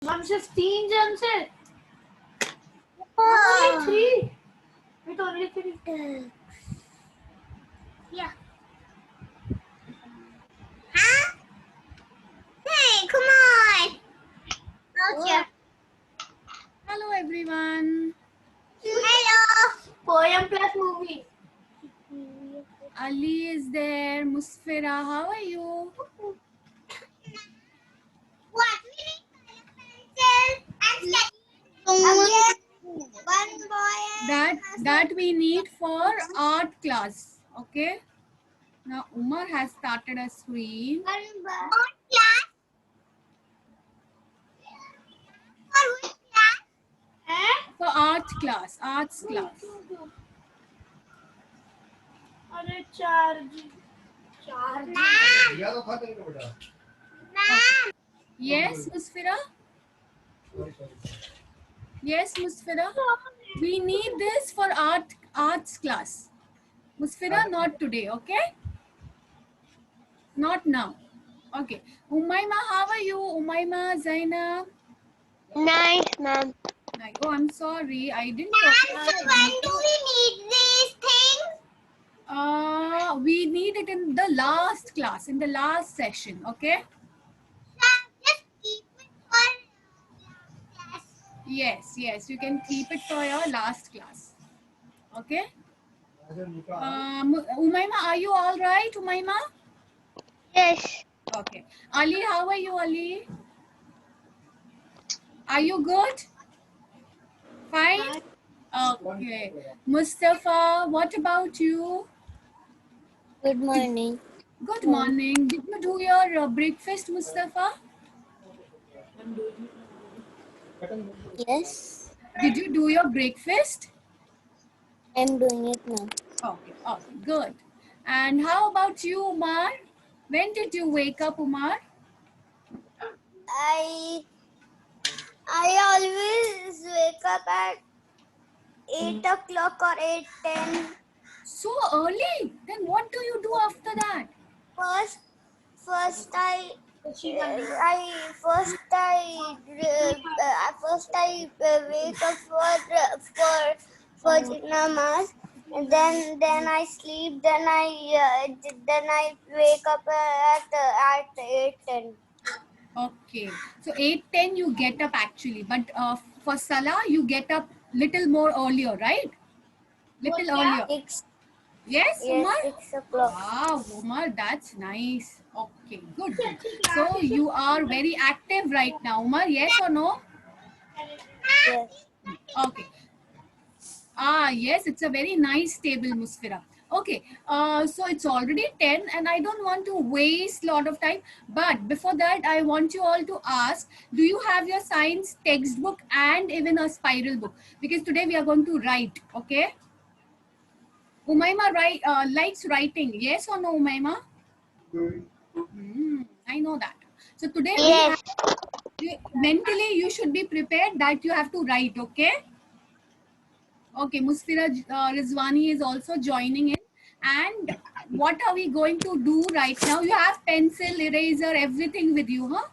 Ma'am सिर्फ 3 जन से Oh. 3 it only 3 Yeah. Huh? Hey, come on. Okay. Hello everyone. Hello. poem plus movie. Ali is there. Musfira, how are you? What? We need pencil and sketch. Okay. One boy. That we need for art class. Okay. Now Umar has started a screen. One boy. What class? For which class? For art class. Arts class. अरे charge Ma'am. Yes, Musfira. Yes, Musfira. We need this for arts class. Musfira, not today. Okay. Not now. Okay. Umayma, how are you? Umayma, Zainab. Nice, ma'am. Like, oh, I'm sorry. I didn't. Ma'am, so when do we need these things? We need it in the last class, in the last session. Okay. Just keep it for class. Yes, yes. You can keep it for your last class. Okay. Umayma, are you all right, Umayma? Yes. Okay. Ali, how are you, Ali? Are you good? Fine? Okay. Mustafa, what about you? Good morning. Good morning. Did you do your breakfast, Mustafa? Yes, Did you do your breakfast? I'm doing it now. Okay, okay, good. And how about you, Umar? When did you wake up, Umar? I always wake up at 8 o'clock or 8:10. So early? Then what do you do after that? First I wake up for namaz. And then I sleep. Then I wake up at 8:10. Okay, so 8:10 you get up actually, but for Salah you get up little more earlier, right? Little earlier. 6. Yes, Yes, Umar? 6 o'clock. Wow, Umar, that's nice. Okay, good, good. So you are very active right now, Umar, yes or no? Yes. Okay. Yes, it's a very nice table, Musfira. Okay, so it's already 10 and I don't want to waste a lot of time. But before that, I want you all to ask, do you have your science textbook and even a spiral book? Because today we are going to write, okay? Umayma likes writing. Yes or no, Umayma? I know that. So today Yes. mentally you should be prepared that you have to write, okay? Okay, Musfira Rizwani is also joining in. And what are we going to do right now? You have pencil, eraser, everything with you, huh?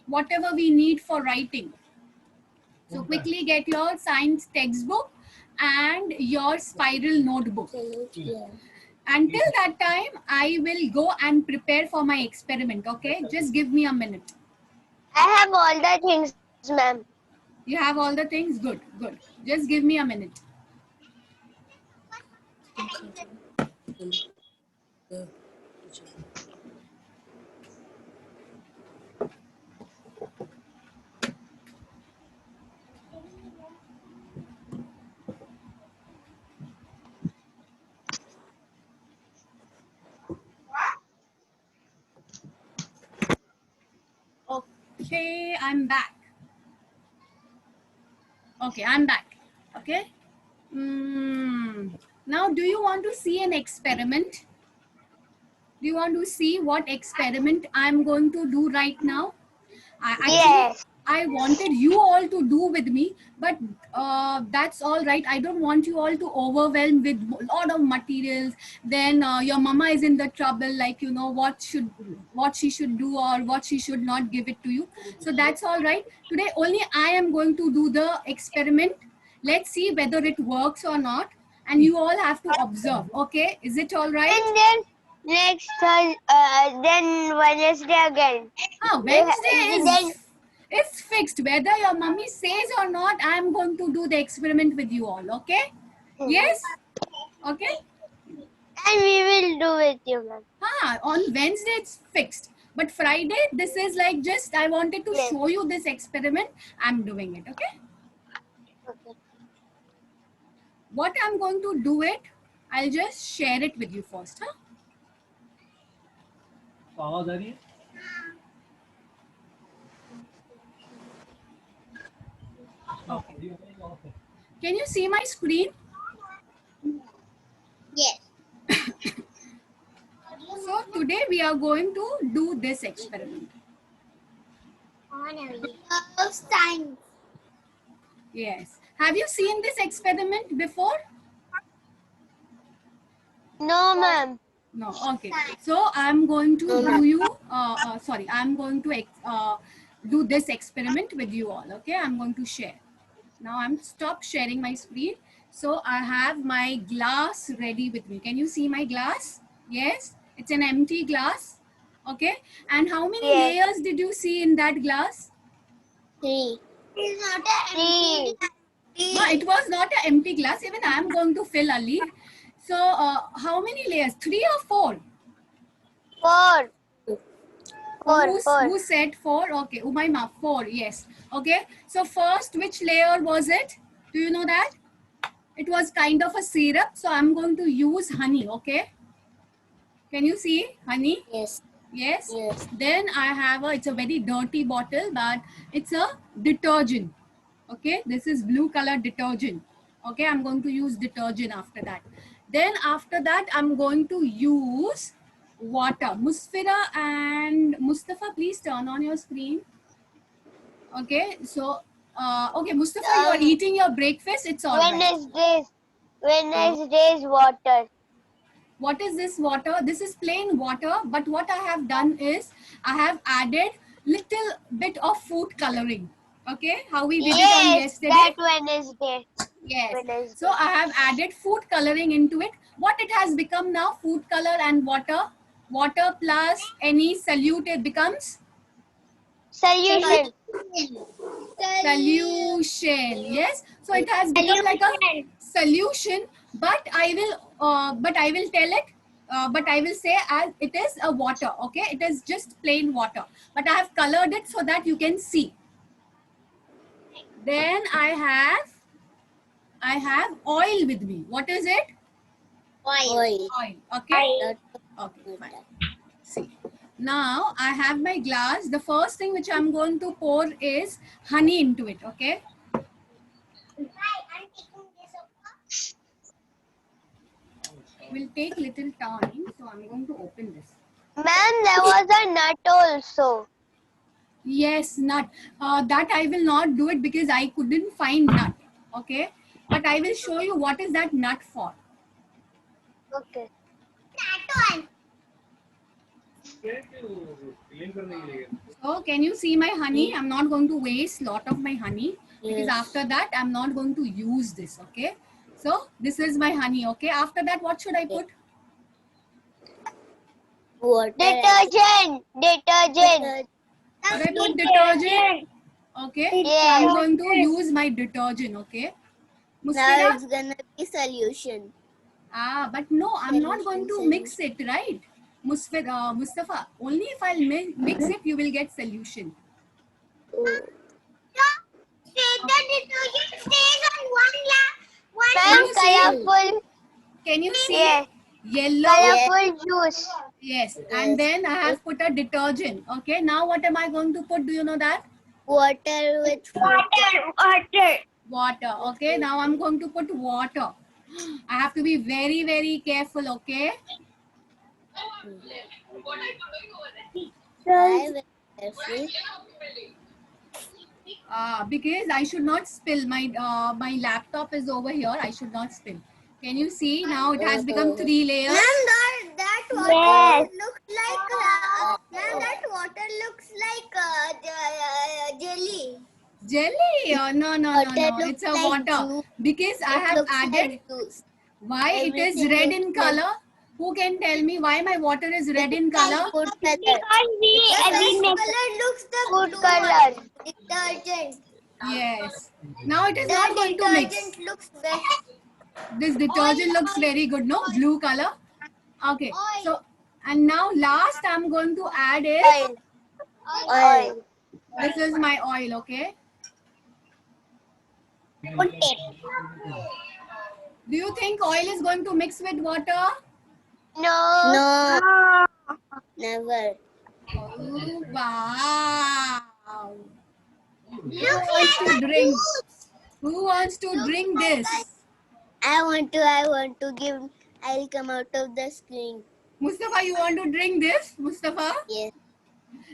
Whatever we need for writing. So quickly get your science textbook and your spiral notebook. Until that time, I will go and prepare for my experiment, okay? Just give me a minute. I have all the things, ma'am. You have all the things? Good, good. Just give me a minute. Okay, I'm back. Okay, I'm back. Okay. Now, do you want to see an experiment? Do you want to see what experiment I'm going to do right now? Yes. I wanted you all to do with me, but that's all right. I don't want you all to overwhelm with a lot of materials. Then your mama is in the trouble, like you know what she should do or what she should not give it to you. So that's all right. Today only I am going to do the experiment. Let's see whether it works or not, and you all have to observe. Okay, is it all right? And then next then Wednesday again. Wednesday Then is fixed. Whether your mummy says or not, I'm going to do the experiment with you all. Okay? Yes? Okay? and we will do with you, ma'am. On Wednesday it's fixed. But Friday, this is like just I wanted to Yes. show you this experiment. I'm doing it. Okay? Okay. What I'm going to do it, I'll just share it with you first. Huh? आवाज आ रही है? Okay. Can you see my screen? Yes. So today we are going to do this experiment. Science. Yes. Have you seen this experiment before? No, ma'am. No. Okay. So I'm going to do you. I'm going to do this experiment with you all. Okay. I'm going to share. Now I'm stop sharing my screen. So I have my glass ready with me. Can you see my glass? Yes. It's an empty glass. Okay. And how many Yes. layers did you see in that glass? 3. It's not a No, it was not an empty glass. Even I am going to fill Ali. So how many layers? 3 or 4? 4. Who said 4? Okay, Umayma, 4. Yes. Okay. So first, which layer was it? Do you know that? It was kind of a syrup. So I'm going to use honey. Okay. Can you see honey? Yes. Yes. Yes. Then I have it's a very dirty bottle, but it's a detergent. Okay. This is blue color detergent. Okay. I'm going to use detergent after that. Then after that, I'm going to use water. Musfira and Mustafa, please turn on your screen. Okay. So, okay, Mustafa, you are eating your breakfast. It's all right. Wednesday's water. What is this water? This is plain water, but what I have done is I have added little bit of food coloring. Okay, how we did it on yesterday. That Wednesday. Yes. Wednesday. So I have added food coloring into it. What it has become now, food color and water. Water plus any solute, it becomes Solution. solution. Yes. So it has become like a solution, but I will tell it. But I will say as it is a water. Okay, it is just plain water. But I have colored it so that you can see. Then I have oil with me. What is it? Oil. Oil. Okay. Okay. Fine. See. Now I have my glass. The first thing which I'm going to pour is honey into it. Okay. Will take little time, so I'm going to open this. Ma'am, there was a nut also. Yes, nut. That I will not do it because I couldn't find nut. Okay. But I will show you what is that nut for. Okay. So can you see my honey? I'm not going to waste lot of my honey because Yes. after that I'm not going to use this. Okay. So this is my honey. Okay. After that, what should I put? Water. Detergent. Should I put detergent? Okay. Yes. So I'm going to use my detergent. Okay. Now Musfira? it's gonna be solution. But no, I'm not going to mix it, right? Mustafa, only if I'll mix it, you will get solution. The detergent stays on one colorful. Can you see? Yes. Yellow. Colorful juice. Yes. And then I have put a detergent. Okay. Now what am I going to put? Do you know that? Water with Water. Okay. Now I'm going to put water. I have to be very, very careful. Okay. Because I should not spill. My laptop is over here. I should not spill. Can you see now? It has become 3 layers. Ma'am, that water Yes. looks like ma'am, that water looks like jelly. Jelly? No. It's a water. Because I have added. Why it is Everything red looks in like- color? Who can tell me why my water is red in color? Food color. Because we make color looks the food blue color. one. Detergent. Yes. Now it is The not going to mix. detergent looks best. This detergent looks very good, no? Blue color. Okay. Oil. So, and now last I'm going to add is, oil. Oil. this is my oil, okay? Put it. Do you think oil is going to mix with water? No. Never. Oh, wow. Who wants to drink? Who wants to drink this? I want to give. I'll come out of the screen. Mustafa, you want to drink this? Mustafa? Yes.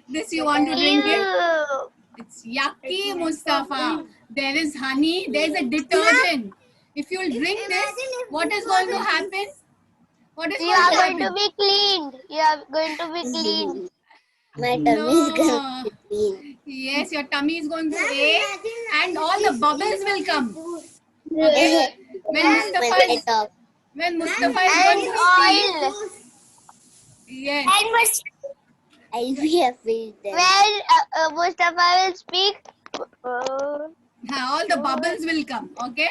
This you want to drink it? Ew. It's yucky, Mustafa. There is honey, there is a detergent. If you drink this, what is going to happen? What is You going are to going to happen? be cleaned. You are going to be cleaned. My No. gonna be clean. Yes, your tummy is going to ache and all the bubbles will come. Okay. When Mustafa is, when Mustafa is And going to oil. speak, yes. I'll be afraid then. When Mustafa will speak, All the bubbles will come. Okay.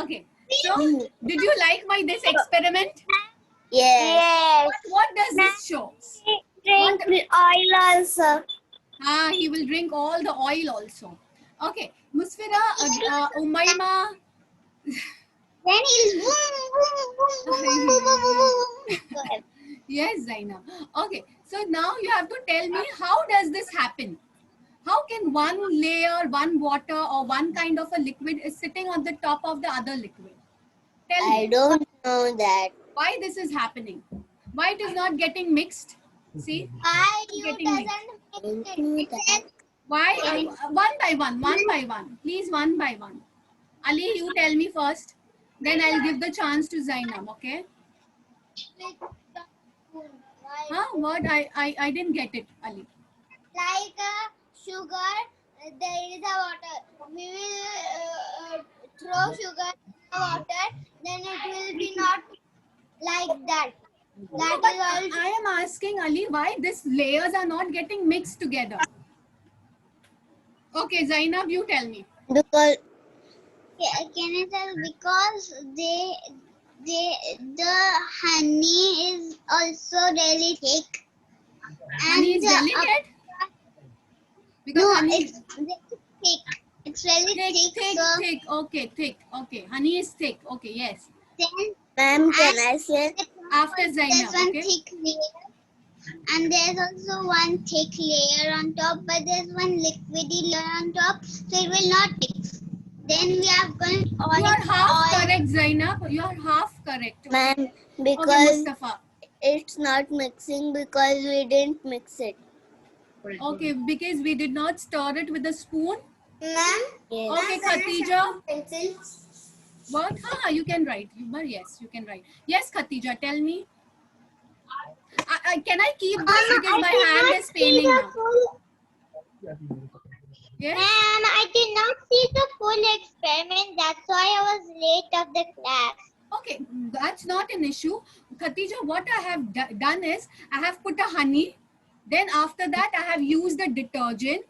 Okay. So, did you like my this experiment? Yes. yes. What does this show? Drink oil also. He will drink all the oil also. Okay. Musfira, Umayma. Then he'll boom. Yes, Zainab. Okay. So now you have to tell me, how does this happen? How can one layer, one water or one kind of a liquid is sitting on the top of the other liquid? Tell I me don't know that. why this is happening. Why it is not getting mixed? See? You Getting mixed. doesn't mix it. Why? One by one. Please, one by one. Ali, you tell me first. Then I'll give the chance to Zainab, okay? Huh? What? I didn't get it, Ali. Like sugar, there is a water. We will throw sugar in the water, then it will be not like that. That But is all. I am asking Ali why these layers are not getting mixed together. Okay, Zainab, you tell me. Because can I tell? Because the honey is also really thick. Honey is delicate? Because No, honey it's thick. It's really thick. so Thick. Okay, thick. Okay, honey is thick. Okay, yes. then, ma'am, can I say? After Zainab, There's one okay? thick layer, and there's also one thick layer on top, but there's one liquidy layer on top, so it will not mix. Then we have got oil. You are half correct, Zainab. You are half correct. Ma'am, Okay, because Mustafa. it's not mixing because we didn't mix it. Okay, because we did not stir it with a spoon. Ma'am? Yes. Okay, Khatija. What? You can write. Yes, you can write. Yes, Khatija, tell me. Can I keep this because my hand is paining now? Yes? Ma'am, I did not see the full experiment. That's why I was late of the class. Okay, that's not an issue. Khatija, what I have done is, I have put a honey. Then after that, I have used the detergent.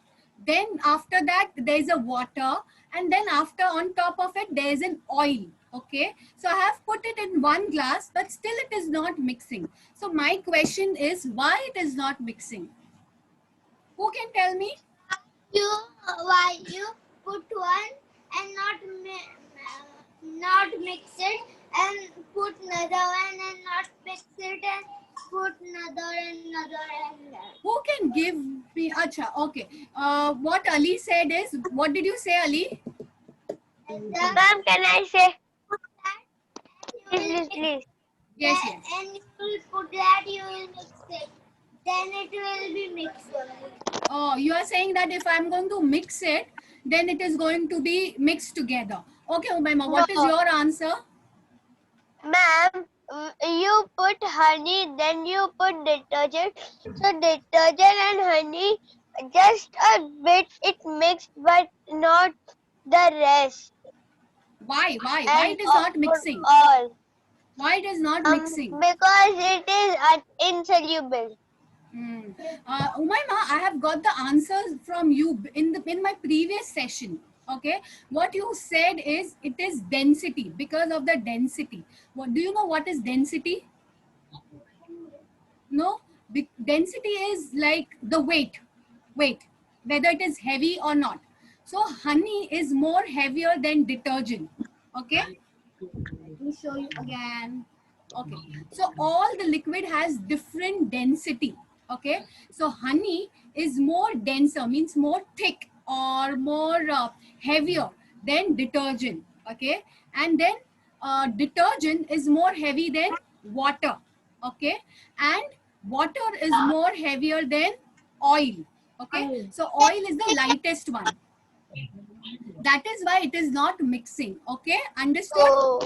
Then after that, there is a water. And then after, on top of it, there is an oil. Okay, so I have put it in one glass, but still it is not mixing. So my question is, why it is not mixing? Who can tell me? Why you put one and not mix it, and put another one and not mix it, and put another and Who can give me? Acha, okay. What Ali said is, what did you say, Ali? Ma'am, can I say? Please. Yes. And you will put that, you will mix it. Then it will be mixed. Oh, you are saying that if I'm going to mix it, then it is going to be mixed together. Okay, Umaima, what is No. your answer? Ma'am, you put honey, then you put detergent. So detergent and honey, just a bit it mixed, but not the rest. Why And it is not mixing? all. Why it is not mixing? Because it is insoluble. Umaima, I have got the answers from you in my previous session. Okay, what you said is it is density, because of the density. What do you know? What is density? No, density is like the weight, whether it is heavy or not. So honey is more heavier than detergent. Okay, let me show you again. Okay, so all the liquid has different density. Okay, so honey is more denser, means more thick or more heavier than detergent. Okay, and then detergent is more heavy than water. Okay, and water is more heavier than oil. Okay, so oil is the lightest one. That is why it is not mixing. Okay, understood? So,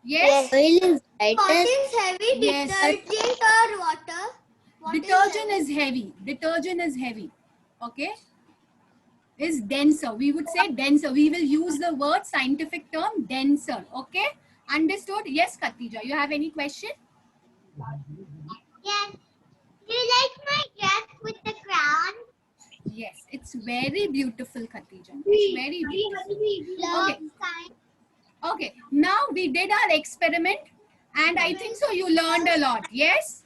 Yes. Oil is What is heavy? Yes. Detergent or water? What Detergent heavy? is heavy. Detergent is heavy. Okay. Is denser. We would say denser. We will use the word scientific term denser. Okay. Understood? Yes, Khatija. You have any question? Yes. Do you like my dress with the crown? Yes. It's very beautiful, Khatija. It's very beautiful. Love Okay. sign. Okay. Now we did our experiment, and I think so you learned a lot. Yes?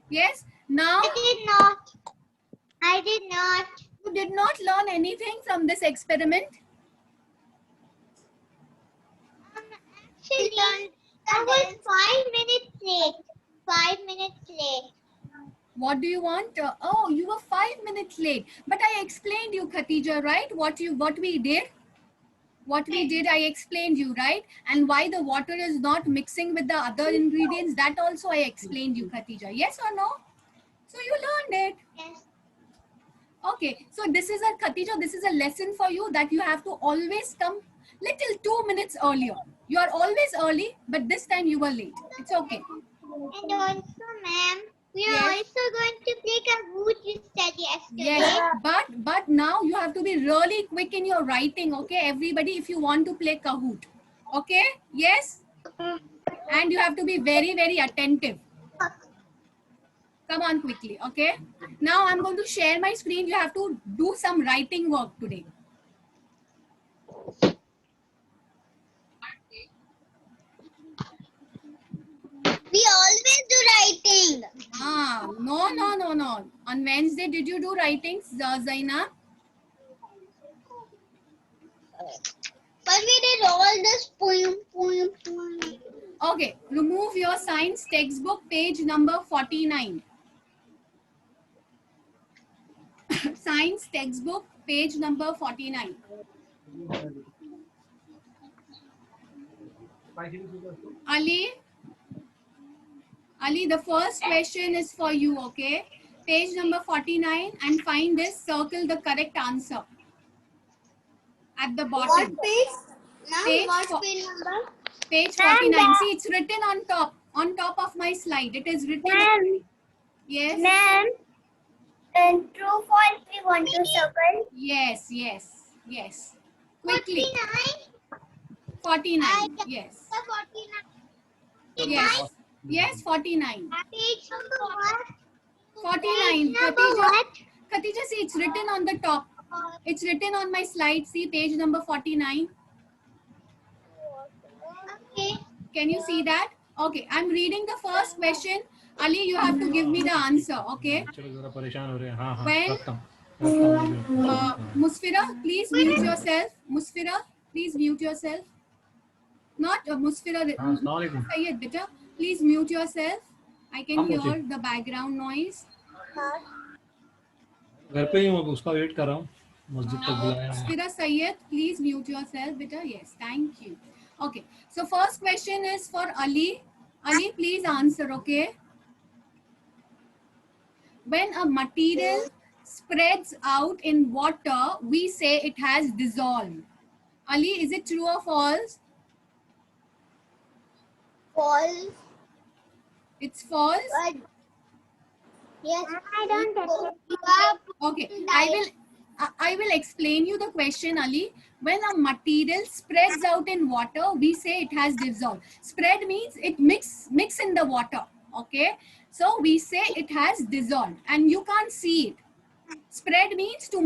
Yes. Now I did not. I did not. you did not learn anything from this experiment. Actually, I was 5 minutes late. 5 minutes late. What do you want? Oh, you were 5 minutes late. But I explained you, Khatija, right? What we did? What we did, I explained you, right? And why the water is not mixing with the other ingredients, that also I explained you, Khatija. Yes or no? So you learned it. Yes. Okay, so this is a Khatija, this is a lesson for you that you have to always come little 2 minutes earlier. You are always early, but this time you were late. It's okay. And also, ma'am, we are Yes. also going to play Kahoot, you said yesterday. Yes, but now you have to be really quick in your writing, okay? Everybody, if you want to play Kahoot, okay? Yes? And you have to be very, very attentive. Come on quickly, okay? Now I'm going to share my screen. You have to do some writing work today. We always do writing. No. On Wednesday, did you do writing, Zaina? But we did all this poem. Okay, remove your science textbook, page number 49. Science textbook, page number 49. Ali, the first question is for you, okay? Page number 49, and find this, circle the correct answer at the bottom. What page? Ma'am, Page what page number? Page 49. See, it's written on top of my slide. It is written. Ma'am, Yes. ma'am, and true false we want to circle. Yes. Quickly. 49. 49. Yes. 49. Yes, 49. Page number what? 49. Number Khatija, what? Khatija, see, it's written on the top. It's written on my slide. See, page number 49. Okay. Can you see that? Okay, I'm reading the first question. Ali, you have to give me the answer, okay? When Musfira, please mute yourself. Musfira, please mute yourself. Not Musfira. Sayyed, beta, please mute yourself. I can hear the background noise. घर पे ही हूँ, उसका wait कर रहा हूँ, मस्जिद तक बुलाया है। Musfira Sayyed, please mute yourself, beta. Yes, thank you. Okay, so first question is for Ali. Ali, please answer, okay? When a material spreads out in water, we say it has dissolved. Ali, is it true or false? False. It's false. But yes, I don't accept. Okay, I will explain you the question, Ali. When a material spreads out in water, we say it has dissolved. Spread means it mix in the water. Okay, so we say it has dissolved, and you can't see it. Spread means to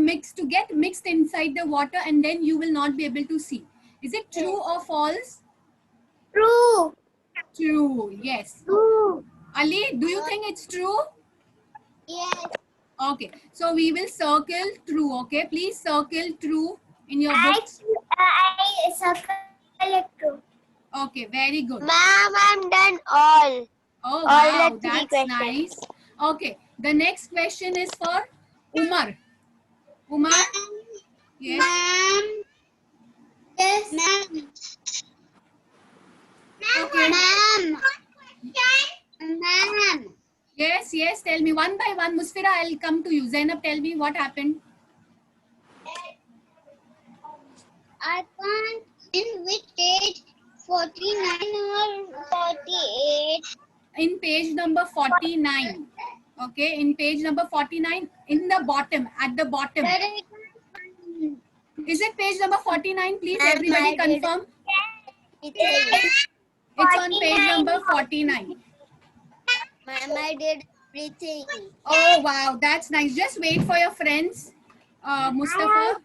get mixed inside the water, and then you will not be able to see. Is it true or false? True. True. Yes. True. Ali, do you think it's true? Yes. Okay, so we will circle true. Okay, please circle true in your books. I circle it true. Okay, very good. Ma'am, I'm done all. Oh, all wow, the 3 that's questions. nice. Okay, the next question is for Umar. Umar, yes. Ma'am. Yes. Ma'am. Okay. Ma'am. Ma'am. Yes, yes, tell me one by one. Musfira, I'll come to you. Zainab, tell me what happened. I can't in which page 49 or 48. In page number 49. Okay, in page number 49, in the bottom, at the bottom. Where I can't find. Is it page number 49? Please, Ma'am, everybody I did. confirm. It's It's on page number 49. Ma'am, I did everything. Oh, wow, that's nice. Just wait for your friends, Mustafa.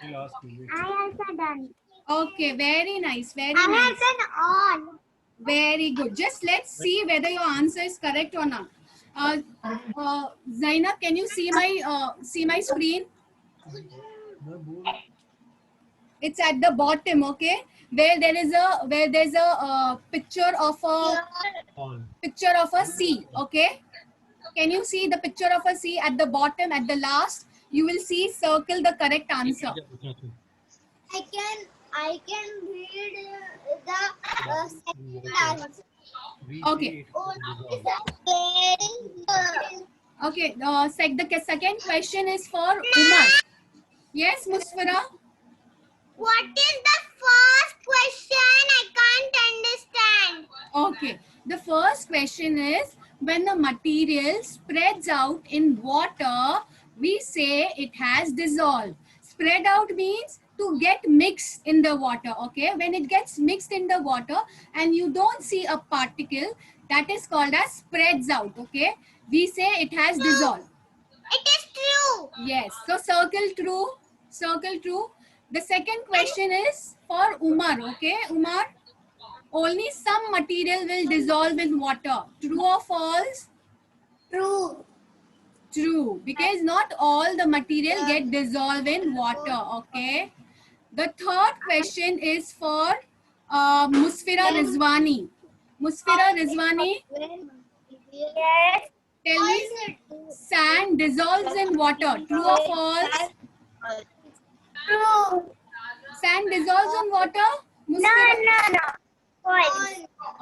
He'll ask you. I also done. Okay, very nice, very I have nice. done all. Very good. Just let's see whether your answer is correct or not. Zainab, can you see my screen? It's at the bottom, okay? Where there's a picture of a sea, okay? Can you see the picture of a sea at the bottom, at the last? You will see circle the correct answer. I can read the second answer. Okay. Okay, the second question is for Umar. Yes, Musfira? What is the first question? I can't understand. Okay, the first question is, when the material spreads out in water, we say it has dissolved. Spread out means to get mixed in the water, okay? When it gets mixed in the water and you don't see a particle, that is called as spreads out, okay? We say it has dissolved. It is true. Yes, so circle true, circle true. The second question is for Umar, okay? Umar, only some material will dissolve in water. True or false? True. True, because not all the material get dissolved in water, okay? The third question is for Musfira Rizwani. Musfira Rizwani, Yes. tell me, sand dissolves in water. True or false? True. Sand dissolves in water? Musfira? No. False.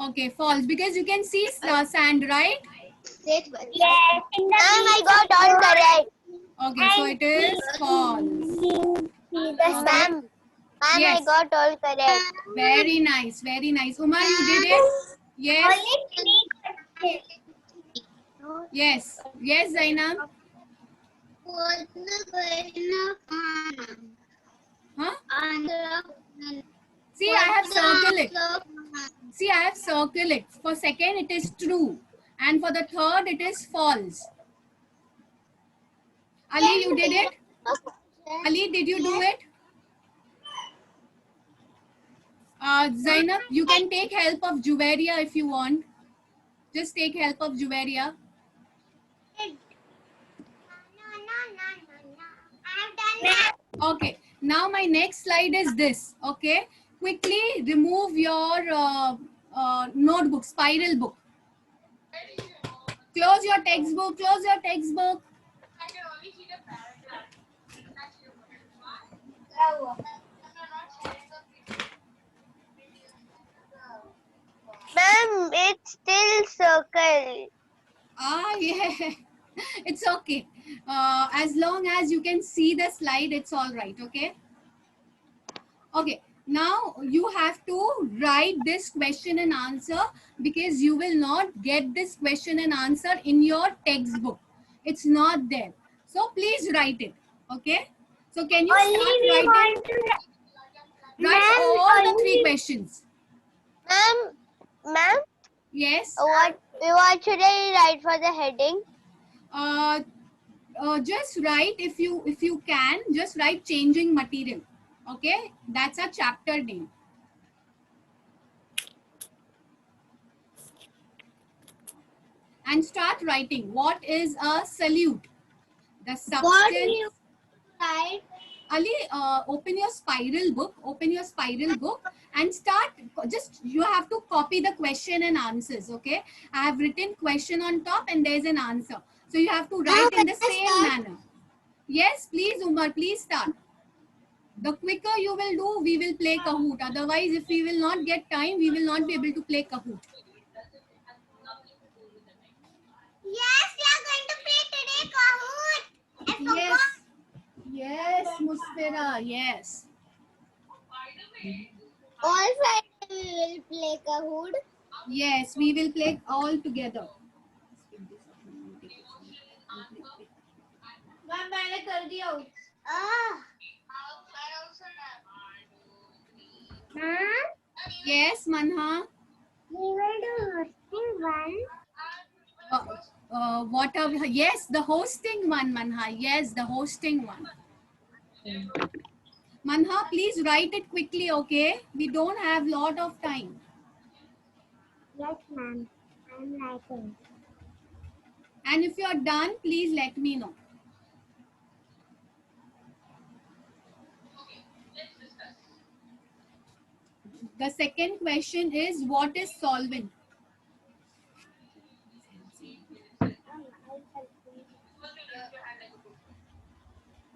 Okay, false, because you can see sand, right? Yes. Ma'am, I got all correct. Okay, so it is false. Ma'am, Yes. I got all correct. Very nice, very nice. Umar, you did it? Yes, yes, yes, Zainab. Huh? See, I have circled it. See, I have circled it. For second, it is true. And for the third, it is false. Ali, you did it? Ali, did you do it? Zainab, you can take help of Juveria if you want. Just take help of Juveria. Okay, now my next slide is this. Okay, quickly remove your notebook, spiral book. Close your textbook, close your textbook. Ma'am, it's still circle. Yeah, it's okay. as long as you can see the slide, it's all right. Okay. Okay. Now you have to write this question and answer, because you will not get this question and answer in your textbook. It's not there. So please write it. Okay. So can you Only start we writing? want to. Write Ma'am, all the 3 only. questions. Ma'am, Yes. what should I write for the heading? Uh, just write, if you can, just write changing material. Okay, that's a chapter name. And start writing. What is a solute? The What substance. you write? Ali, open your spiral book. Open your spiral book and start. Just you have to copy the question and answers. Okay, I have written question on top and there's an answer. So you have to write in the same manner. Yes, please, Umar. Please start. The quicker you will do, we will play Kahoot. Otherwise, if we will not get time, we will not be able to play Kahoot. Yes, we are going to play today Kahoot. I forgot. Yes, Musfira, yes. All Friday we will play Kahoot. Yes, we will play all together. Ma'am मैंने कर दिया Yes, Manha. We will do hosting one. What are we? Yes, the hosting one, Manha. Yes, the hosting one. Manha, please write it quickly, okay? We don't have lot of time. Yes, ma'am. I'm writing. And if you are done, please let me know. The second question is, what is solvent?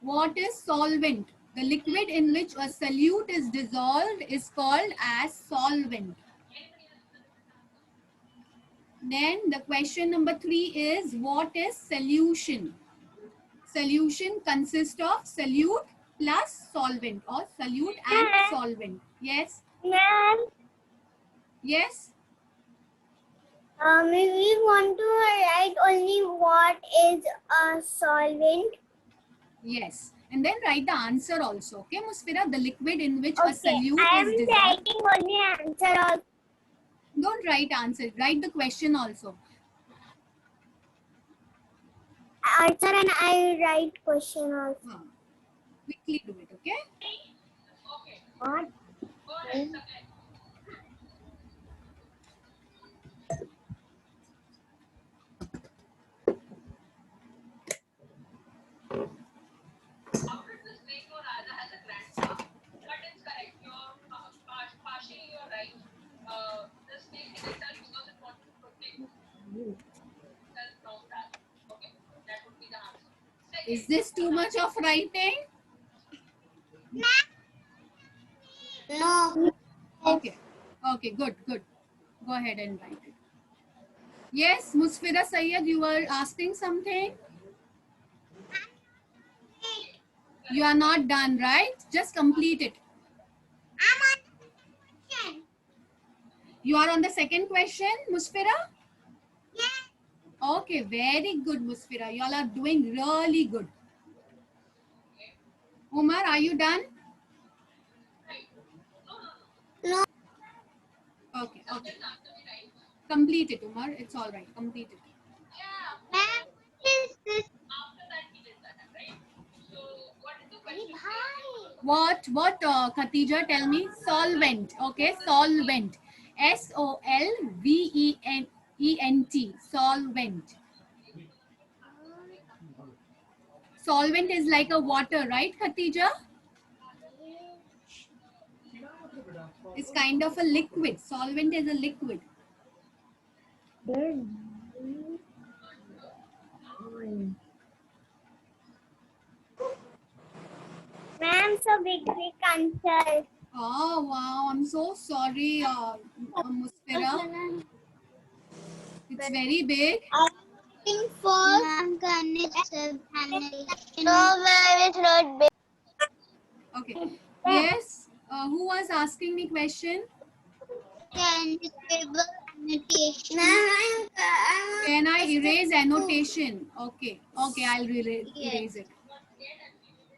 What is solvent? The liquid in which a solute is dissolved is called as solvent. Then the question number 3 is, what is solution? Solution consists of solute plus solvent, or solute and solvent. Yes? Ma'am, Yes? we want to write only what is a solvent. Yes. And then write the answer also. Okay, Musfira? The liquid in which a Okay, solute I is am dissolved. writing only answer also. Don't write answer. Write the question also. Answer and I write question also. Quickly do it, okay? What? Is this too much of writing? No. Okay. Okay, good, good. Go ahead and write it. Yes, Musfira Sayyed, you were asking something? You are not done, right? Just complete it. I'm on the question. You are on the second question, Musfira? Yes. Okay, very good, Musfira. You all are doing really good. Umar, are you done? No. Okay, okay. Complete it, Umar. It's all right. Complete it. Ma'am, what is this? What, Khatija, tell me? Solvent, okay? Solvent. SOLVENT. Solvent. Solvent is like a water, right, Khatija? It's kind of a liquid. Solvent is a liquid. Ma'am, so big answer. Oh, wow. I'm so sorry, Musfira. It's very big. For annotation. No, ma'am, it's not big. Okay. Yes. Who was asking me question? Table annotation. Can I erase annotation? Okay. Okay, I'll erase it.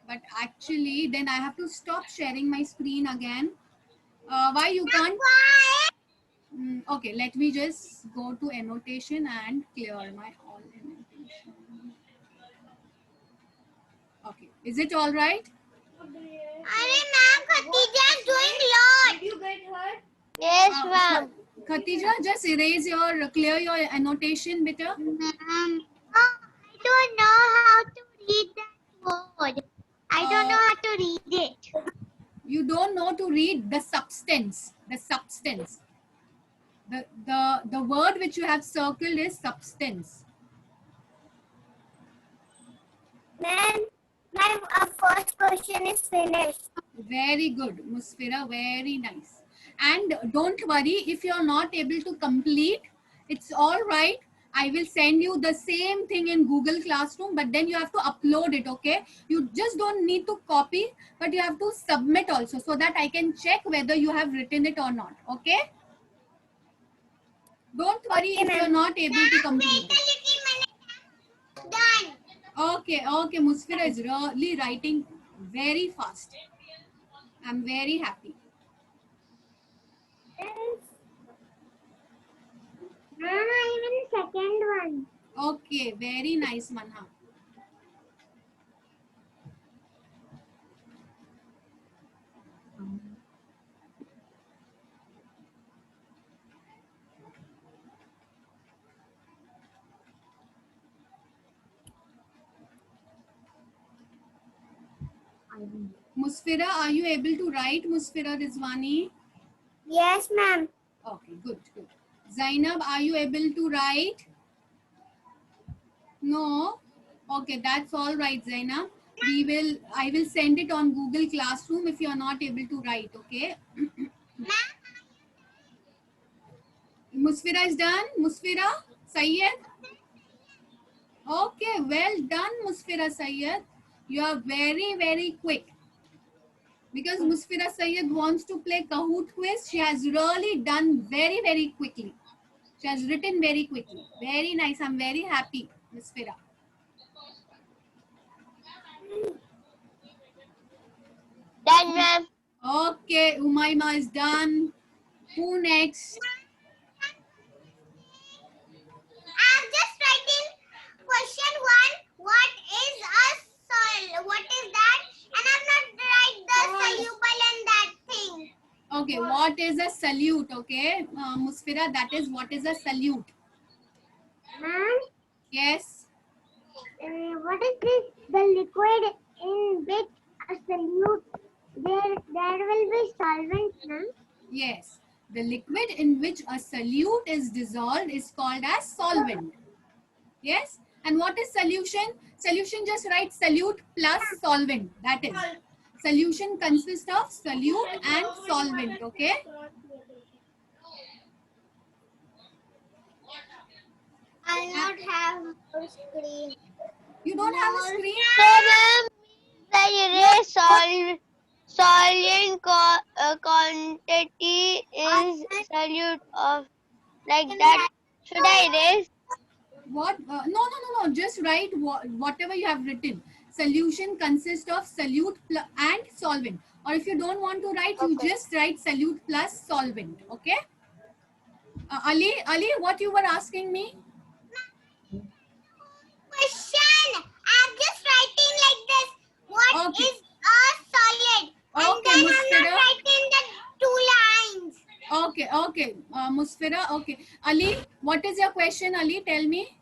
But actually, then I have to stop sharing my screen again. Why you can't? Okay, let me just go to annotation and clear my all annotation. Okay, is it all right? Ma'am, Khatija is doing lot. Did you get hurt? Yes, ma'am. Khatija, just erase your, clear your annotation, beta. Ma'am, I don't know how to read that word. I don't know how to read it. You don't know to read the substance. The substance. The word which you have circled is substance. Ma'am, my first question is finished. Very good, Musfira, very nice. And don't worry if you're not able to complete, it's all right. I will send you the same thing in Google Classroom, but then you have to upload it, okay? You just don't need to copy, but you have to submit also so that I can check whether you have written it or not, okay? Don't worry if you're not able to complete it. Done. Okay, okay, Musfira is really writing very fast. I'm very happy. Even second one. Okay, very nice, Manha. Musfira, are you able to write, Musfira Rizwani? Yes, ma'am. Okay, good, good. Zainab, are you able to write? No? Okay, that's all right, Zainab. I will send it on Google Classroom if you are not able to write, okay? Musfira is done? Musfira? Sayyed? Okay, well done, Musfira Sayyed. You are very, very quick. Because Musfira Sayyed wants to play Kahoot quiz, she has really done very, very quickly. She has written very quickly. Very nice. I'm very happy, Musfira. Done, ma'am. Okay, Umaima is done. Who next? I'm just writing question one. What is a sol? What is that? And I'm not write the soluble and that thing. Okay, what is a solute? Okay, Musfira, that is what is a solute. Ma'am, Yes. what is this? The liquid in which a solute there will be solvent, ma'am. Yes. The liquid in which a solute is dissolved is called as solvent. Yes. And what is solution? Solution, just write solute plus solvent. That is. Solution consists of solute and solvent. Okay. I not have a screen. You don't have a screen? So, ma'am, the erase solvent quantity is solute of like that. Should I erase? What? No. Just write whatever you have written. Solution consists of solute and solvent. Or if you don't want to write, you just write solute plus solvent. Okay? Ali, what you were asking me? Question. I'm just writing like this. What Okay. is a solid? And Okay, then I'm Musfira. not writing the two lines. Okay. Musfira, okay. Ali, what is your question, Ali? Tell me.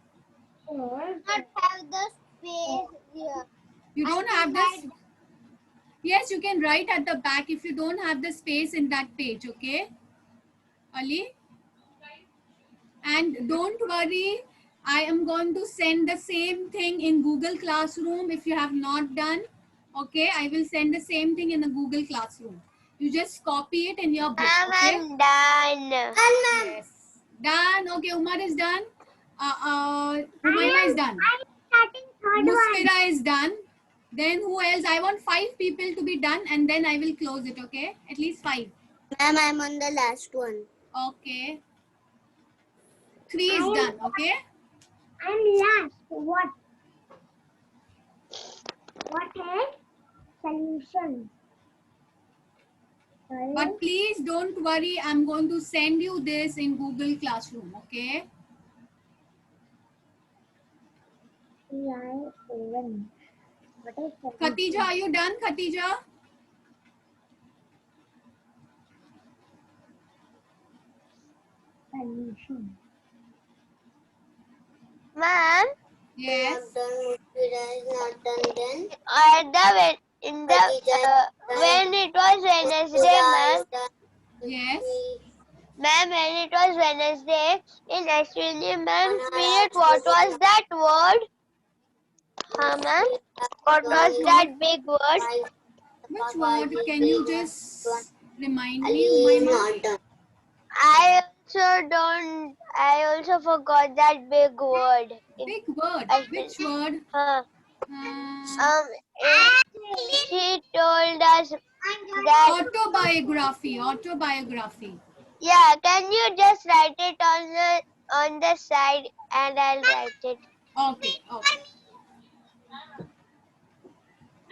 Not have the space here. You don't have this? Yes, you can write at the back if you don't have the space in that page, okay? Ali? And don't worry, I am going to send the same thing in Google Classroom if you have not done. Okay, I will send the same thing in the Google Classroom. You just copy it in your book, Ma'am, okay? I'm done. Yes. Done. Okay, Umar is done. Umayma is done. I'm starting third one. Musfira is done. Then who else? I want 5 people to be done and then I will close it, okay? At least 5. Ma'am, I'm on the last one. Okay. 3 is done, okay? I'm last. What? What is solution? But please don't worry. I'm going to send you this in Google Classroom, okay? What is solution? Khatija, are you done, Khatija? Solution. Ma'am, Yes. Not done then. When it was Wednesday, ma'am, Yes. when it was Wednesday, in Ashwini ma'am's period, what was that word? Ma'am, what was that big word? Which word? Can you just remind me, Umayma? I also forgot that big word. Big word. Which word? Huh. Uh, She told us that, autobiography. Autobiography. yeah, can you just write it on the side and I'll write it. Okay. Okay.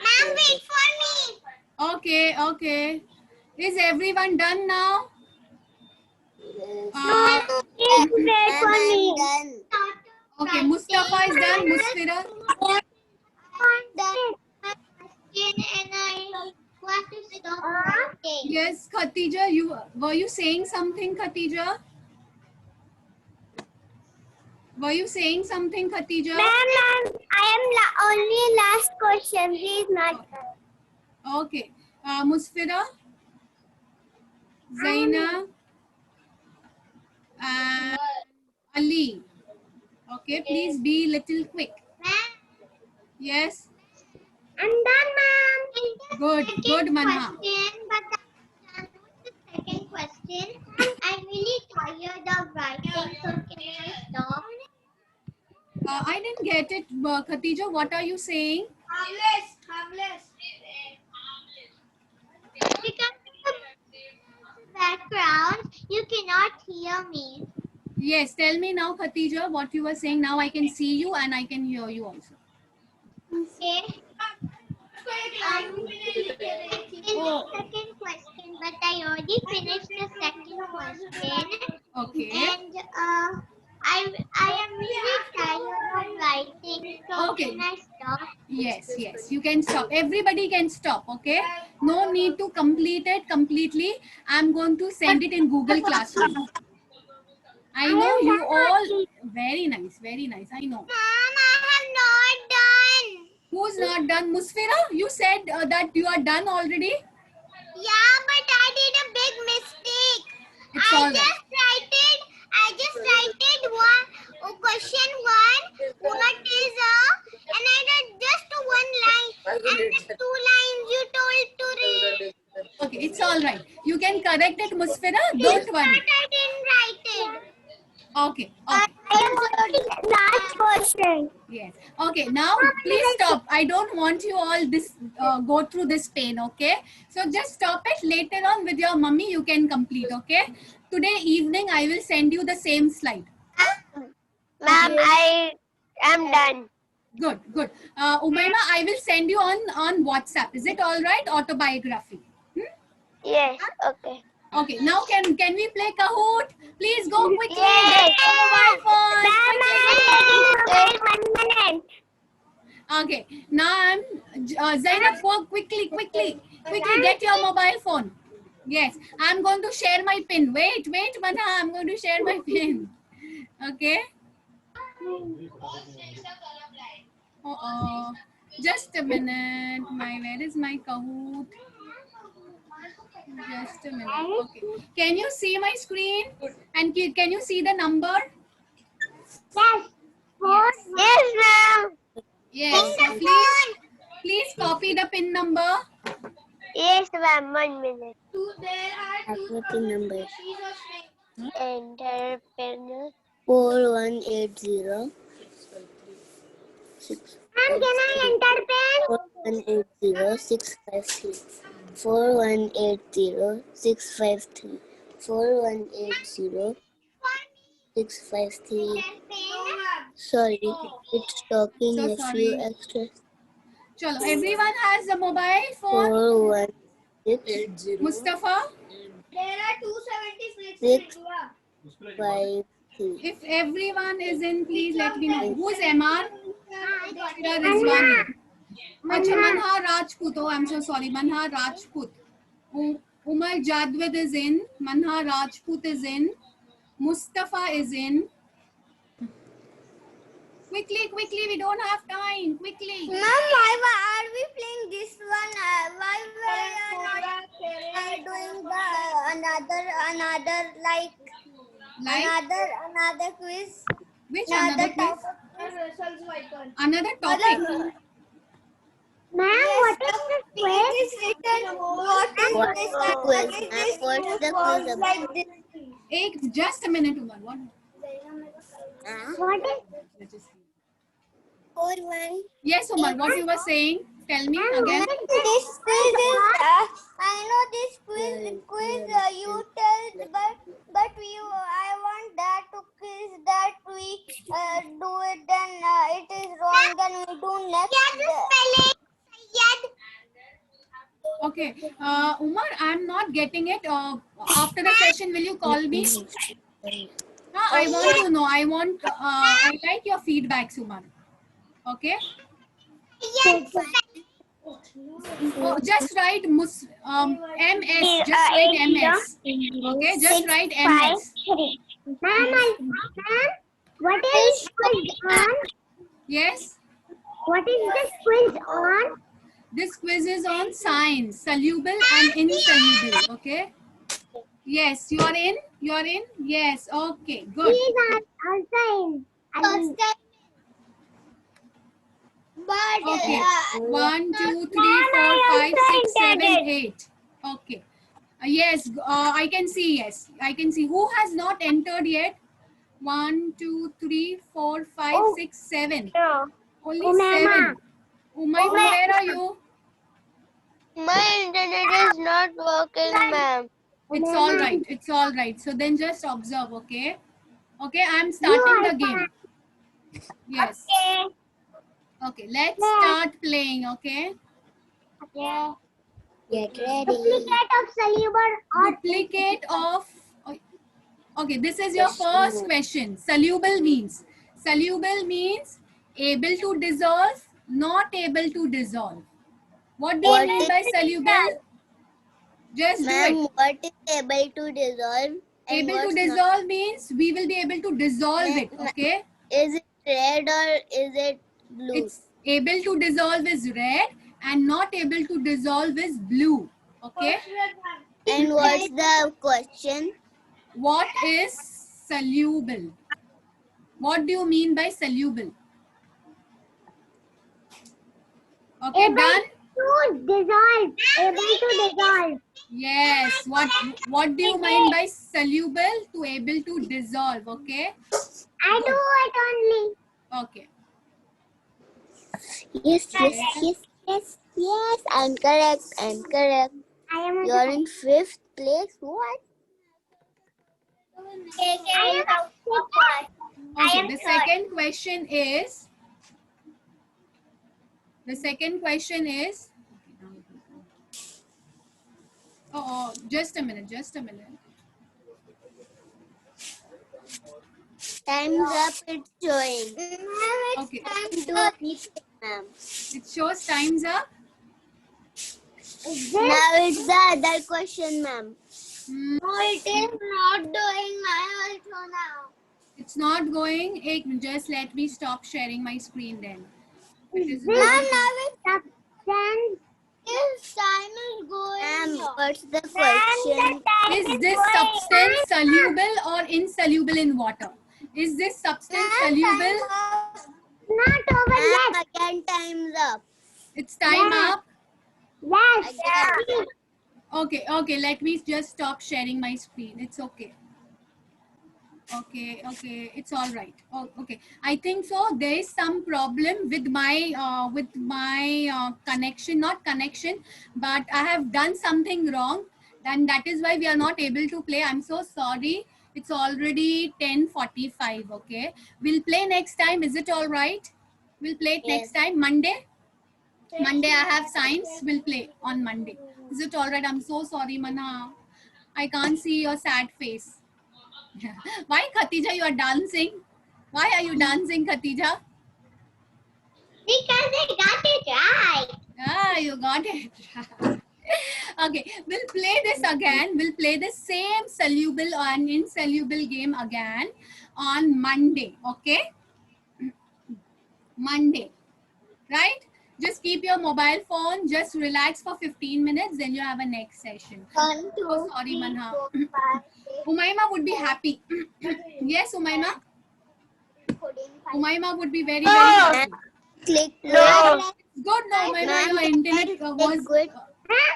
Ma'am, wait for me. Okay. Okay. Is everyone done now? Uh, Please wait for me. Done. okay. Mustafa is done. Musfira. Done. And I want to stop writing. Yes, Khatija. Were you saying something, Khatija? Were you saying something, Khatija? Ma'am, I am only last question. Please not. Okay. Musfira, Zaina, and Ali. Okay, please be little quick. Ma'am, Yes. I'm done, ma'am. Good. Good, Manha. Question, but I'm done with the second question. I'm really tired of writing, so can I stop? I didn't get it, Khatija. What are you saying? Harmless. Because of the background, you cannot hear me. Yes. Tell me now, Khatija, what you were saying. Now I can see you and I can hear you also. Okay. In the second question, but I already finished the second question, Okay. and I am really tired of writing, so Okay. can I stop? Yes, yes, you can stop. Everybody can stop, okay? No need to complete it completely. I'm going to send it in Google Classroom. I know you all, very nice, I know. Mom, I have not done. Who's not done? Musfira, you said that you are done already? Yeah, but I did a big mistake. It's all right. I just writed one question one. What is a? And I did just one line. And the 2 lines you told to read. Okay, it's all right. You can correct it, Musfira. Don't worry. But I didn't write it. Okay, okay. Last question. Yes. Okay, now please stop. I don't want you all this go through this pain, okay? So just stop it. Later on with your mummy, you can complete, okay? Today evening, I will send you the same slide. Ma'am, I am done. Good, good. Umayma, I will send you on WhatsApp. Is it all right? Autobiography. Yes, okay. Okay, now can we play Kahoot? Please go quickly. Yes. Get your mobile phones. Quickly. 1 minute. Okay, now I'm Zainab, go quickly, get your mobile phone. Yes, I'm going to share my pin. Wait, Manha, I'm going to share my pin. Okay. Just a minute. Where is my Kahoot? Just a minute. Okay. Can you see my screen? And can you see the number? Yes. Yes, ma'am. Yes. So please copy the pin number. Yes, ma'am. 1 minute. There are 2 Enter pin. 4180 6. Ma'am, can I enter pen? 4180 653. 4180 653. 4180 653. Sorry, it's talking So a few sorry. extra. Chalo, everyone has a mobile phone. 4180 Mustafa, There are 276 in India. 53. if everyone is in, please let me know. Who's MR? Mustafa Rizwani. Acha, Manha Rajput. Oh, I'm so sorry. Manha Rajput. Umar Jadwid is in. Manha Rajput is in. Mustafa is in. Quickly, we don't have time. Quickly. Ma'am, why are we playing this one? Why we are not doing the another like another quiz? Which another quiz? Topic. Another topic. Ma'am, what is this It quiz? is written. What is this quiz? What's the quiz about? Like this. Just a minute, Umar. What? What is? Yes, Umar. What you were saying? Tell me again. This quiz is. I know this quiz. You tell, but I want that to quiz that we do it. Then it is wrong. Then we do next. Okay. Umar, I'm not getting it. After the session, will you call me? I want to know. I like your feedbacks, Umar. Okay. Oh, just write MS. Just write MS. Okay. Just write MS. Ma'am, what is this quiz on? Yes. What is this quiz on? This quiz is on science, soluble and insoluble. Okay. Yes, you are in. You are in. Yes. Okay. Good. Please answer in. But Okay. 1, 2, 3, 4, 5, 6, 7, 8. Okay. Yes. I can see. Yes, I can see. Who has not entered yet? 1, 2, 3, 4, 5, 6, 7. No. Only Umema. 7. Umayma, where are you? My internet is not working, ma'am. It's all right. It's all right. So then just observe. Okay. Okay. I'm starting the game. Yes. Okay. Let's start playing. Okay. Okay. get ready. Duplicate of soluble or Duplicate of. Okay. This is your first question. Soluble means able to dissolve, not able to dissolve. What do you What mean is by soluble? Just do it. Ma'am, what is able to dissolve? And Able to what's not? dissolve means we will be able to dissolve it. Okay. Is it red or is it blue? It's able to dissolve is red and not able to dissolve is blue. Okay. And what's the question? What is soluble? What do you mean by soluble? Okay, able done. to dissolve. Able to dissolve. Yes. What do you mean by soluble? To able to dissolve. Okay. I do it only. Okay. Yes. I'm correct. I am. You're in 5th place. What? I am. Okay. The second question is. Oh, just a minute. Time's up. It's showing. Okay. Ma'am. It shows time's up. Now it's the other question, ma'am. No, it is not doing my also now. It's not going. Ek minute, just let me stop sharing my screen then. It is Ma'am, not- now it's substance. Yes, time is going. Ma'am, what's the question? Is this substance soluble or insoluble in water? Is this substance soluble? Not over yet. Again, time's up. It's time up. Yes. Again. Okay. Let me just stop sharing my screen. It's okay. Okay, it's all right. Oh, okay. I think so. There is some problem with my connection, not connection, but I have done something wrong, and that is why we are not able to play. I'm so sorry. It's already 10:45. Okay, we'll play next time. Is it all right? We'll play it next time, Monday. Monday I have science. We'll play on Monday. Is it all right? I'm so sorry, Mana. I can't see your sad face. Why, Khatija, you are dancing? Why are you dancing, Khatija? Because I got it right. Ah, you got it. Okay, we'll play this again. We'll play the same soluble and insoluble game again on Monday. Okay? Monday. Right? Just keep your mobile phone. Just relax for 15 minutes. Then you have a next session. 1, 2, Oh, sorry, 3, Manha. 4, 5, 6, Umaima would be happy. Yes, Umaima? 14, 5. Umaima would be very, No. very happy. Click. No. Good, no, Umaima, your internet was good.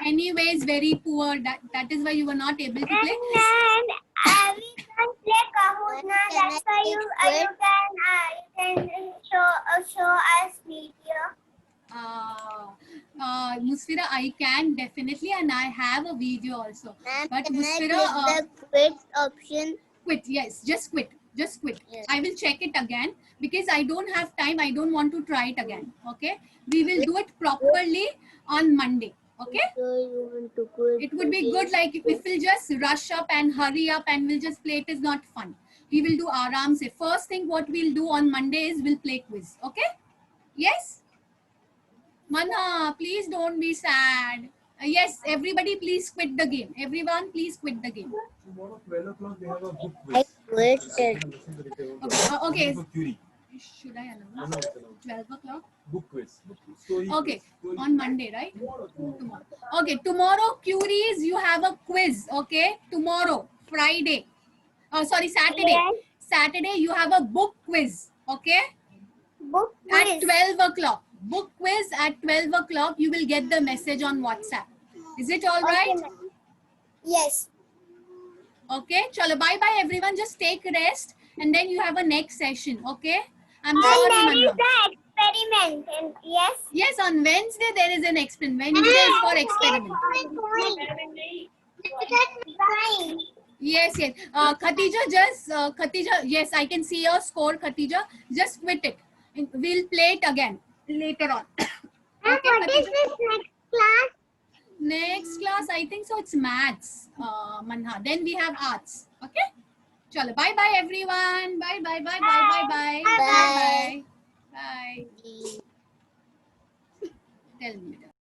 anyways very poor. That is why you were not able to play. And we can play Kahoot now. That's why you can show us video. Musfira, I can definitely, and I have a video also. But Can I Musfira, click the quit option? quit. Yes, just quit. Just quit. Yes. I will check it again because I don't have time. I don't want to try it again. Okay, we will do it properly on Monday. Okay. So you want to quit? It would be good, like if we'll just rush up and hurry up and we'll just play, it is not fun. We will do aram se. First thing what we'll do on Monday is we'll play quiz. Okay? Yes? Manha, please don't be sad. Yes, everybody please quit the game. Everyone please quit the game. Tomorrow, 12 o'clock, we have a book I quiz. quit it. Okay. For Curie. Should I announce? No, it's allowed. 12 o'clock? Book quiz. Story Okay, quiz. Story on Monday, right? Tomorrow. Okay, tomorrow, Curies, you have a quiz. Okay, tomorrow, Friday. Oh, sorry, Saturday. Yes. Saturday, you have a book quiz. Okay, Book at quiz. 12 o'clock. Book quiz at 12 o'clock. You will get the message on WhatsApp. Is it all right? Okay, ma'am. Yes. Okay, chalo, bye bye everyone. Just take rest and then you have a next session. Okay, I'm sorry, Manna. the experiment. And yes. Yes, on Wednesday there is an experiment. Wednesday is for experiment. Yes, yes. Khatija, just Khatija. Yes, I can see your score, Khatija. Just quit it. We'll play it again later on. Okay, What is Khatija. this next class? Next class, I think so. It's maths, Manha. Then we have arts. Okay. Chalo. Bye bye everyone. Bye bye bye bye bye bye Bye. bye bye. Tell me.